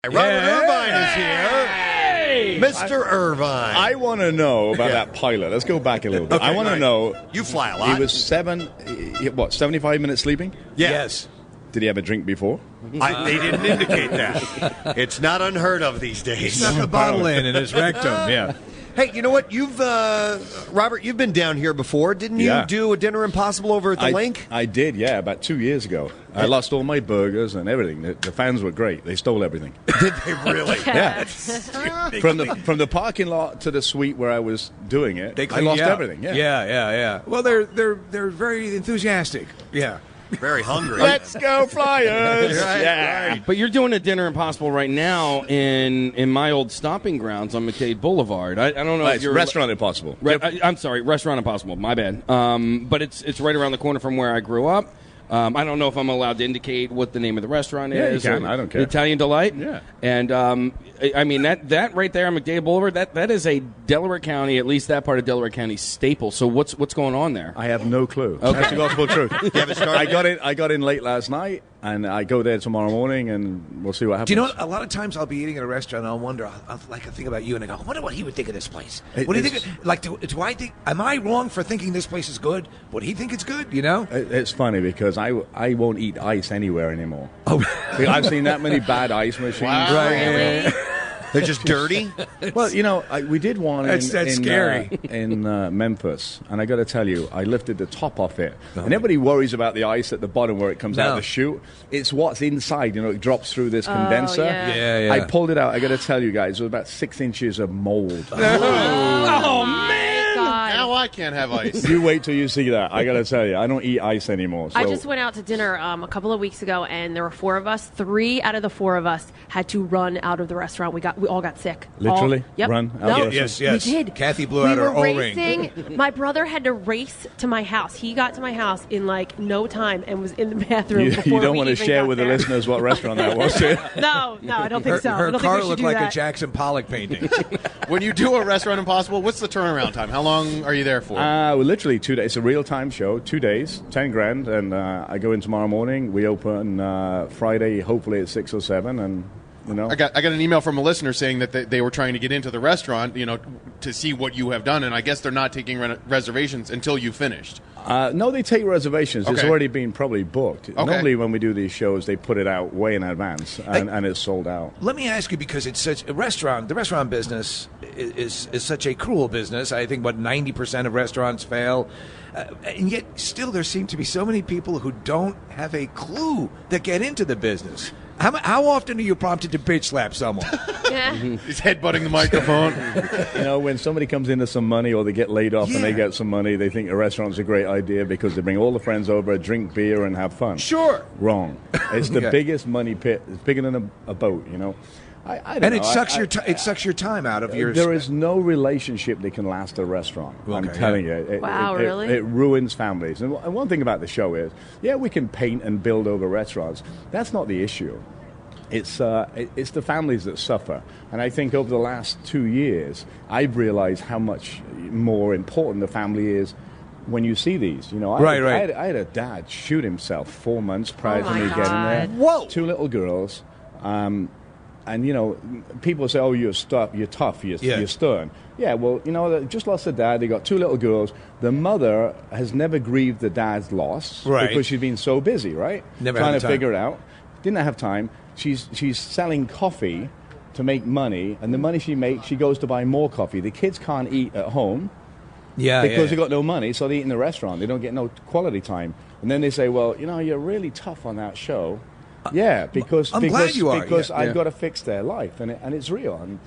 Robert Irvine is here. Mr. Irvine. I want to know about that pilot. Let's go back a little bit. Okay, I want to know. You fly a lot. He was 75 minutes sleeping? Yes. Did he have a drink before? They didn't indicate that. It's not unheard of these days. Stuck a bottle in his rectum. Yeah. Hey, you know what? Robert, you've been down here before. Didn't you do a Dinner Impossible over at the Link? I did, yeah, about 2 years ago. I lost all my burgers and everything. The fans were great. They stole everything. Did they really? Yeah. From the parking lot to the suite where I was doing it, I lost everything. Yeah. Well, they're very enthusiastic. Yeah. Very hungry. Let's go Flyers! Right. But you're doing a Dinner Impossible right now in my old stomping grounds on McCade Boulevard. I don't know if It's you're Restaurant Impossible. I'm sorry, Restaurant Impossible. My bad. But it's right around the corner from where I grew up. I don't know if I'm allowed to indicate what the name of the restaurant is. You can. I don't care. Italian Delight. Yeah. And I mean that right there on McDade Boulevard. That is a Delaware County, at least that part of Delaware County staple. So what's going on there? I have no clue. Okay. That's the gospel truth. You haven't started I got in late last night, and I go there tomorrow morning, and we'll see what happens. Do you know what? A lot of times I'll be eating at a restaurant, and I'll wonder, I think about you, and I go, I wonder what he would think of this place. What do you think? Like, do I think? Am I wrong for thinking this place is good? Would he think it's good? You know? It's funny because I won't eat ice anywhere anymore. Oh, I've seen that many bad ice machines. Wow. Really? They're just dirty? Well, you know, we did one That's scary. In Memphis, and I got to tell you, I lifted the top off it. And everybody worries about the ice at the bottom where it comes out of the chute. It's what's inside, you know, it drops through this condenser. yeah. I pulled it out. I got to tell you guys, it was about 6 inches of mold. Oh man! Now I can't have ice. You wait till you see that. I got to tell you, I don't eat ice anymore. So. I just went out to dinner a couple of weeks ago, and there were 4 of us. 3 out of the 4 of us had to run out of the restaurant. We all got sick. Literally? Yep. Run out No, of the Yes. We did. Kathy blew out her O-ring. Racing. My brother had to race to my house. He got to my house in like no time and was in the bathroom before You don't we want to even share got with there. the listeners what restaurant that was. No, I don't think so. I Her don't car think we should looked do like that. a Jackson Pollock painting. When you do a Restaurant Impossible, what's the turnaround time? How long are you there for? Well, literally 2 days. It's a real-time show, 2 days, 10 grand, and I go in tomorrow morning. We open Friday, hopefully at 6 or 7, and you know. I got an email from a listener saying that they were trying to get into the restaurant, you know, to see what you have done, and I guess they're not taking reservations until you finished. No, they take reservations. It's Okay. already been probably booked. Okay. Normally when we do these shows, they put it out way in advance, and it's sold out. Let me ask you, because it's such a restaurant. The restaurant business is such a cruel business. I think 90% of restaurants fail, and yet still there seem to be so many people who don't have a clue that get into the business. How often are you prompted to bitch slap someone? Yeah. He's headbutting the microphone. You know, when somebody comes into some money or they get laid off and they Yeah. get some money, they think a restaurant's a great idea because they bring all the friends over, drink beer, and have fun. Sure. Wrong. It's the Yeah. biggest money pit. It's bigger than a boat, you know. I don't And know. it sucks it sucks your time out of your. There is no relationship that can last a restaurant. I'm Okay, telling you. Wow, really? It ruins families. And one thing about the show is, we can paint and build over restaurants. That's not the issue. It's the families that suffer. And I think over the last 2 years, I've realized how much more important the family is when you see these. You know, I had a dad shoot himself 4 months prior to me getting there. Whoa! 2 little girls. And, you know, people say, oh, you're tough, you're stern. Yeah, well, you know, they just lost a dad. They got 2 little girls. The mother has never grieved the dad's loss because she's been so busy, right? Trying to figure it out. Didn't have time. She's selling coffee to make money, and the money she makes, she goes to buy more coffee. The kids can't eat at home because they got no money, so they eat in the restaurant. They don't get no quality time. And then they say, well, you know, you're really tough on that show. Yeah, because glad you are. Because Yeah. I've got to fix their life, and it's real, and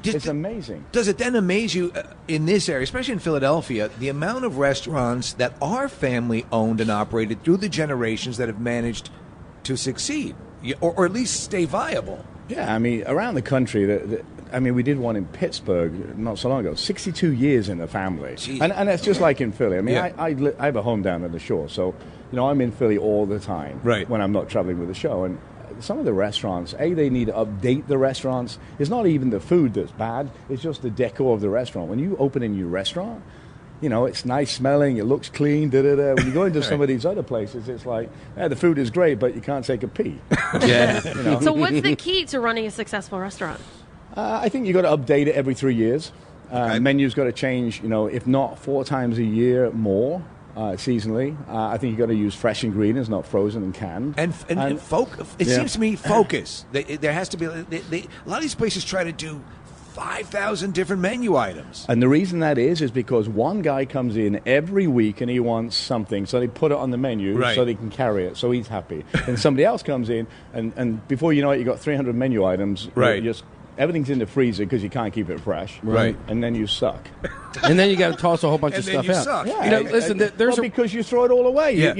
it's amazing. Does it then amaze you in this area, especially in Philadelphia, the amount of restaurants that are family owned and operated through the generations that have managed to succeed, or at least stay viable? Yeah, I mean, around the country, we did one in Pittsburgh not so long ago. 62 years in the family, and it's just like in Philly. I mean, I have a home down at the shore, so you know I'm in Philly all the time when I'm not traveling with the show. And some of the restaurants, they need to update the restaurants. It's not even the food that's bad; it's just the decor of the restaurant. When you open a new restaurant, it's nice smelling, it looks clean, da-da-da. When you go into some of these other places, it's like, the food is great, but you can't take a pee. Yeah. So what's the key to running a successful restaurant? I think you got to update it every 3 years. Menu's got to change, if not 4 times a year more. Seasonally, I think you got to use fresh ingredients, not frozen and canned. And it seems to me focus. There has to be. A lot of these places try to do 5,000 different menu items. And the reason that is because one guy comes in every week and he wants something, so they put it on the menu so they can carry it, so he's happy. And somebody else comes in, and before you know it, you got 300 menu items. Right. Everything's in the freezer because you can't keep it fresh. Right. And then you suck. And then you got to toss a whole bunch of stuff out. Suck. Yeah. Listen, because you throw it all away. Yeah.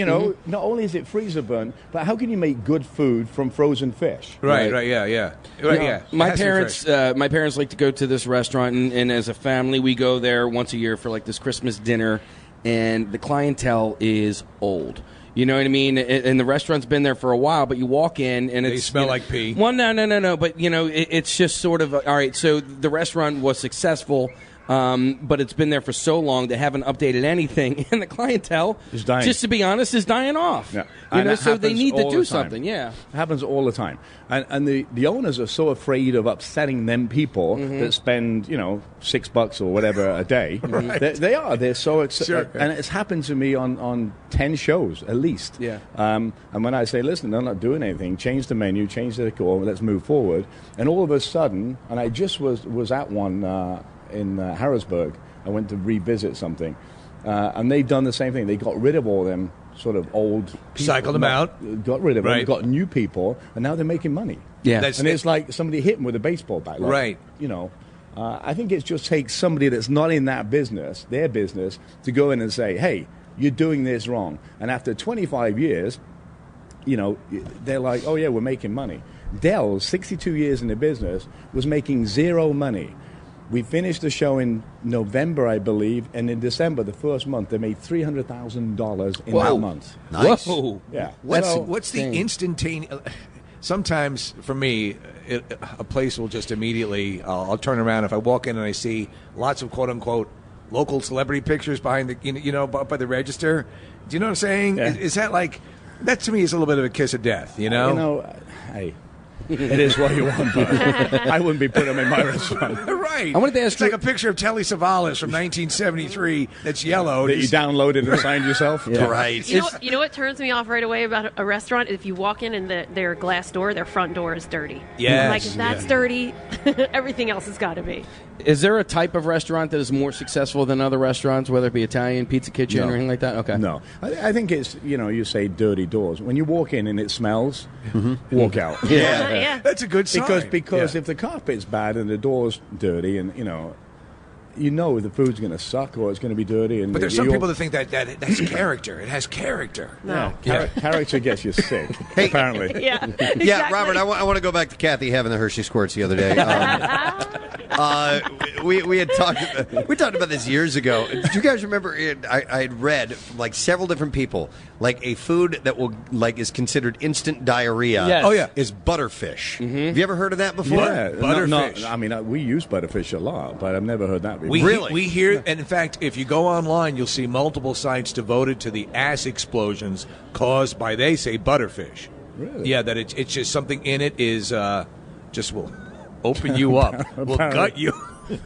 Not only is it freezer burn, but how can you make good food from frozen fish? Right. Yeah. Right. Yeah. My parents like to go to this restaurant, and as a family, we go there once a year for like this Christmas dinner, and the clientele is old. You know what I mean? And the restaurant's been there for a while, but you walk in and they smell like pee. Well, no. But, it's just sort of, all right, so the restaurant was successful, but it's been there for so long, they haven't updated anything, and the clientele, is dying. Just to be honest, is dying off. Yeah. So they need to do something, yeah. It happens all the time. And the owners are so afraid of upsetting them people that spend, $6 or whatever a day. Right. They're so Sure. And it's happened to me on 10 shows at least. Yeah. And when I say, listen, they're not doing anything, change the menu, change the decor, let's move forward. And all of a sudden, and I just was at one in Harrisburg. I went to revisit something. And they've done the same thing. They got rid of all them sort of old people. Cycled them out. Got rid of them. Right. Got new people. And now they're making money. Yeah. And it's like somebody hit them with a baseball bat. Like, Right. I think it just takes somebody that's not in that business, their business, to go in and say, hey, you're doing this wrong. And after 25 years, they're like, oh, yeah, we're making money. Dell, 62 years in the business, was making zero money. We finished the show in November, I believe, and in December, the first month, they made $300,000 in that month. Nice. Whoa. Yeah. What's the instantaneous? Sometimes, for me, a place will just immediately. I'll turn around if I walk in and I see lots of quote unquote local celebrity pictures behind the by the register. Do you know what I'm saying? Yeah. Is that like that to me is a little bit of a kiss of death? Hey. It is what you want, but I wouldn't be putting them in my restaurant. Right. I wanted to ask it's like a picture of Telly Savalas from 1973 that's yellow. That you downloaded and signed yourself? Yeah. Right. You know what turns me off right away about a restaurant? If you walk in and their glass door, their front door is dirty. Yes. I'm like, if that's dirty, everything else has got to be. Is there a type of restaurant that is more successful than other restaurants, whether it be Italian, pizza kitchen, or anything like that? Okay. No. I think it's, you say dirty doors. When you walk in and it smells, walk out. Yeah. That's a good sign. Because if the carpet's bad and the door's dirty and, the food's going to suck or it's going to be dirty. But there's some people that think that's character. It has character. No. Character gets you sick, apparently. Yeah. Yeah, Exactly. Robert, I want to go back to Kathy having the Hershey squirts the other day. We had talked about this years ago. Do you guys remember? I had read from like several different people, like a food that is considered instant diarrhea. Yes. Oh yeah, is butterfish. Have you ever heard of that before? Yeah, Butterfish. We use butterfish a lot, but I've never heard that before. We hear, and in fact, if you go online, you'll see multiple sites devoted to the ass explosions caused by, they say, butterfish. Really? Yeah, that it's just something in it is just will open you up, will gut you.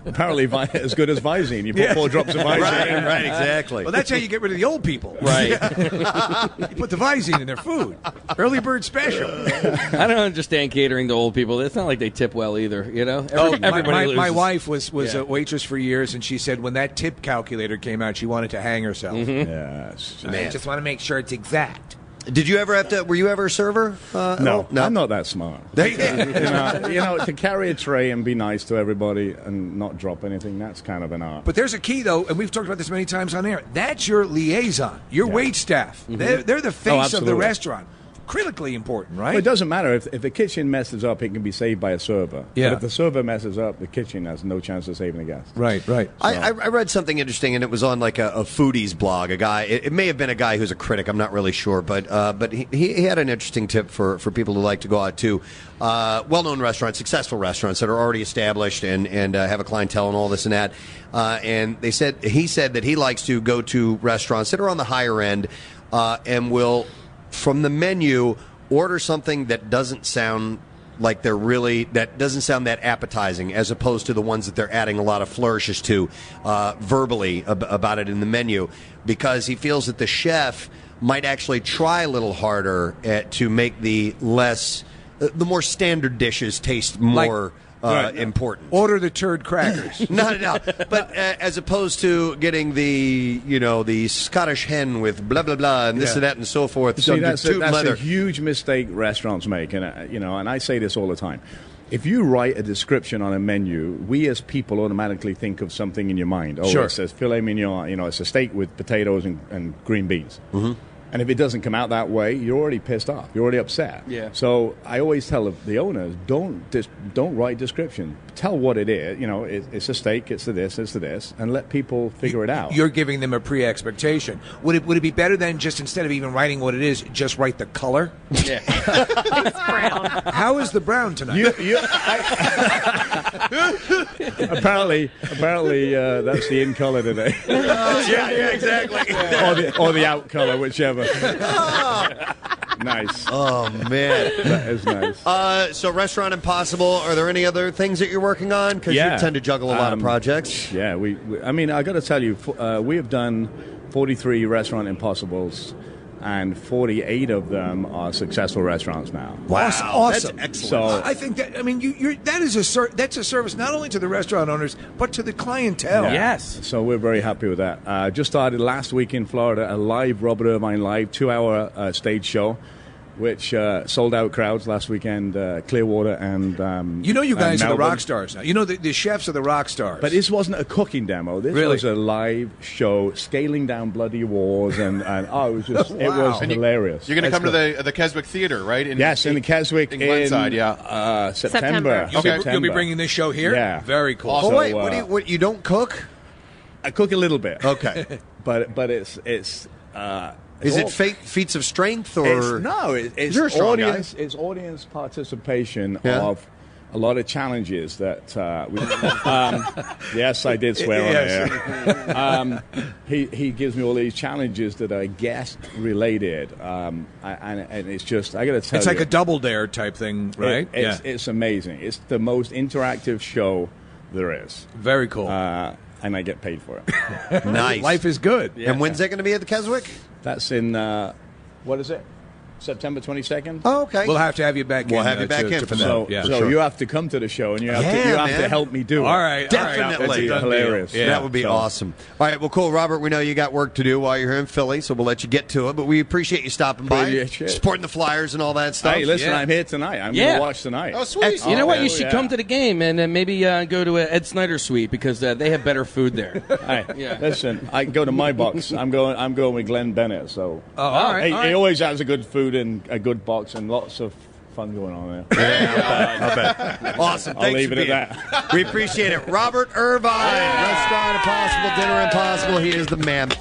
Apparently, as good as Visine. You put 4 drops of Visine. Right, exactly. Well, that's how you get rid of the old people. Right. You put the Visine in their food. Early bird special. I don't understand catering to old people. It's not like they tip well either, Everybody loses. My wife was a waitress for years, and she said when that tip calculator came out, she wanted to hang herself. Yes. I just want to make sure it's exact. Did you ever were you ever a server? No, I'm not that smart. No. To carry a tray and be nice to everybody and not drop anything, that's kind of an art. But there's a key, though, and we've talked about this many times on air. That's your liaison, your wait staff. They're the face of the restaurant. critically important, right? Well, it doesn't matter. If the kitchen messes up, it can be saved by a server. Yeah. But if the server messes up, the kitchen has no chance of saving the guest. Right. I read something interesting, and it was on like a foodie's blog. A guy, it may have been a guy who's a critic. I'm not really sure, but he had an interesting tip for people who like to go out to well-known restaurants, successful restaurants that are already established and have a clientele and all this and that. And he said that he likes to go to restaurants that are on the higher end and will, from the menu, order something that doesn't sound like that doesn't sound that appetizing, as opposed to the ones that they're adding a lot of flourishes to verbally about it in the menu, because he feels that the chef might actually try a little harder to make the more standard dishes taste more important. Order the turd crackers. No. But as opposed to getting the Scottish hen with blah blah blah and this and that and so forth. See, that's a huge mistake restaurants make, and and I say this all the time. If you write a description on a menu, we as people automatically think of something in your mind. Oh, sure. It says filet mignon. It's a steak with potatoes and green beans. Mm-hmm. And if it doesn't come out that way, you're already pissed off. You're already upset. Yeah. So I always tell the owners, don't write description. Tell what it is. It's a steak. It's this. It's this, and let people figure it out. You're giving them a pre-expectation. Would it be better than just, instead of even writing what it is, just write the color? Yeah. It's brown. How is the brown tonight? Apparently, that's the in color today. Yeah, exactly. or the out color, whichever. Nice. Oh man, that is nice. So Restaurant Impossible. Are there any other things that you're working on? Because you tend to juggle a lot of projects. Yeah, I got to tell you, we have done 43 Restaurant Impossibles, and 48 of them are successful restaurants now. Wow, awesome. That's excellent. So, I think that, that's a service not only to the restaurant owners but to the clientele. Yeah. Yes. So we're very happy with that. Just started last week in Florida, a live Robert Irvine live 2-hour stage show, which sold out crowds last weekend. Clearwater and you guys are the Melbourne. rock stars now. The chefs are the rock stars. But this wasn't a cooking demo. This Really? was a live show, scaling down bloody walls, and it was just it Wow. was hilarious. You're going to come to the Keswick Theater, right? Yes, in the Keswick in Glenside, September. You'll be bringing this show here? Yeah. Very cool. Oh So, wait, what you don't cook? I cook a little bit. Okay. but it's Is it feats of strength or it's You're a strong audience. It's audience participation of a lot of challenges that yes, I did swear on air. He gives me all these challenges that are guest related, and it's just, I got to tell you, It's like a Double Dare type thing, right? It's amazing. It's the most interactive show there is. Very cool. And I get paid for it. Nice. Life is good. And when's that going to be at the Keswick? That's in what is it? September 22nd. Oh, okay. We'll have to have you back in. We'll have you back in for So, that. so you have to come to the show, and you have to help me do it. All right. Definitely. That's hilarious. Yeah. That would be awesome. All right, well, cool, Robert. We know you got work to do while you're here in Philly, so we'll let you get to it. But we appreciate you stopping by, Appreciate it. supporting the Flyers and all that stuff. Hey, listen, Yeah. I'm here tonight. I'm Yeah. going to watch tonight. Oh, sweet. You know what? You hell should yeah. come to the game and maybe go to Ed Snyder Suite because they have better food there. Hey, Yeah. listen, I go to my box. I'm going with Glenn Bennett. So all right. He always has a good food and a good box and lots of fun going on there. I bet. Awesome. I'll Thanks leave for it being at that. We appreciate it. Robert Irvine, Restaurant Impossible, Dinner Impossible. He is the man.